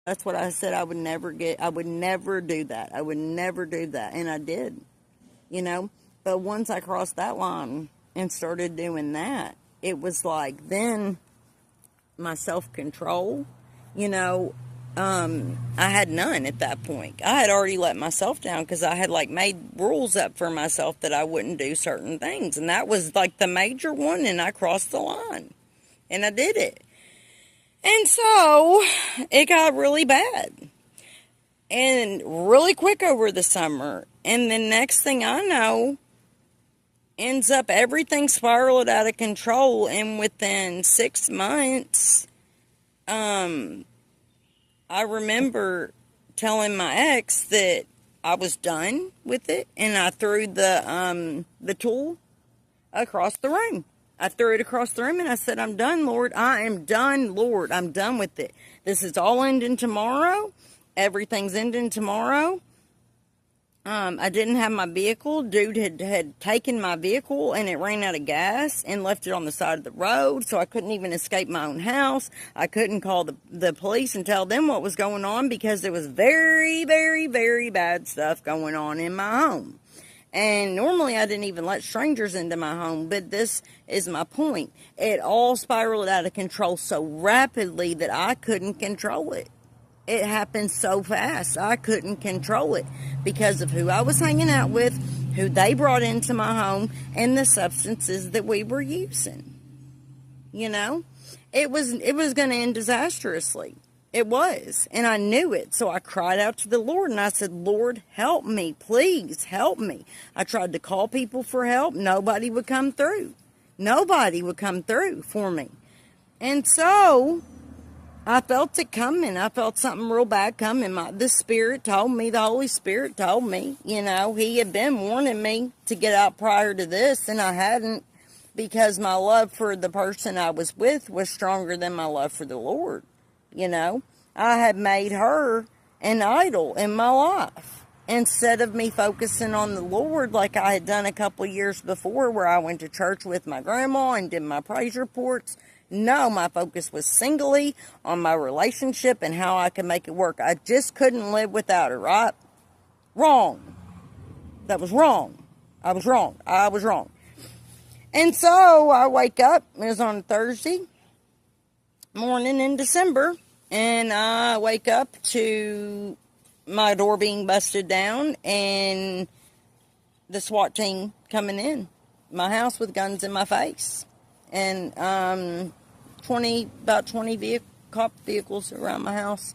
That's what I said I would never get. I would never do that. I would never do that. And I did, you know. But once I crossed that line and started doing that, it was like then my self control, you know, I had none at that point. I had already let myself down because I had like made rules up for myself that I wouldn't do certain things. And that was like the major one. And I crossed the line and I did it. And so it got really bad and really quick over the summer. And the next thing I know, ends up everything spiraled out of control. And within 6 months, I remember telling my ex that I was done with it, and I threw the tool across the room. I threw it across the room, and I said, "I'm done, Lord. I am done, Lord. I'm done with it. This is all ending tomorrow. Everything's ending tomorrow." I didn't have my vehicle. Dude had taken my vehicle and it ran out of gas and left it on the side of the road. So I couldn't even escape my own house. I couldn't call the police and tell them what was going on because there was very, very, very bad stuff going on in my home. And normally I didn't even let strangers into my home, but this is my point. It all spiraled out of control so rapidly that I couldn't control it. It happened so fast. I couldn't control it because of who I was hanging out with, who they brought into my home, and the substances that we were using. You know, it was going to end disastrously. It was, and I knew it. So I cried out to the Lord and I said, "Lord, help me, please help me." I tried to call people for help. Nobody would come through. Nobody would come through for me. And so I felt it coming. I felt something real bad coming. The Spirit told me, the Holy Spirit told me, you know, He had been warning me to get out prior to this, and I hadn't because my love for the person I was with was stronger than my love for the Lord. You know, I had made her an idol in my life instead of me focusing on the Lord like I had done a couple years before where I went to church with my grandma and did my praise reports. No, my focus was singly on my relationship and how I could make it work. I just couldn't live without her, right? Wrong. That was wrong. I was wrong. I was wrong. And so I wake up, it was on a Thursday morning in December, and I wake up to my door being busted down and the SWAT team coming in my house with guns in my face. And about 20 cop vehicles around my house.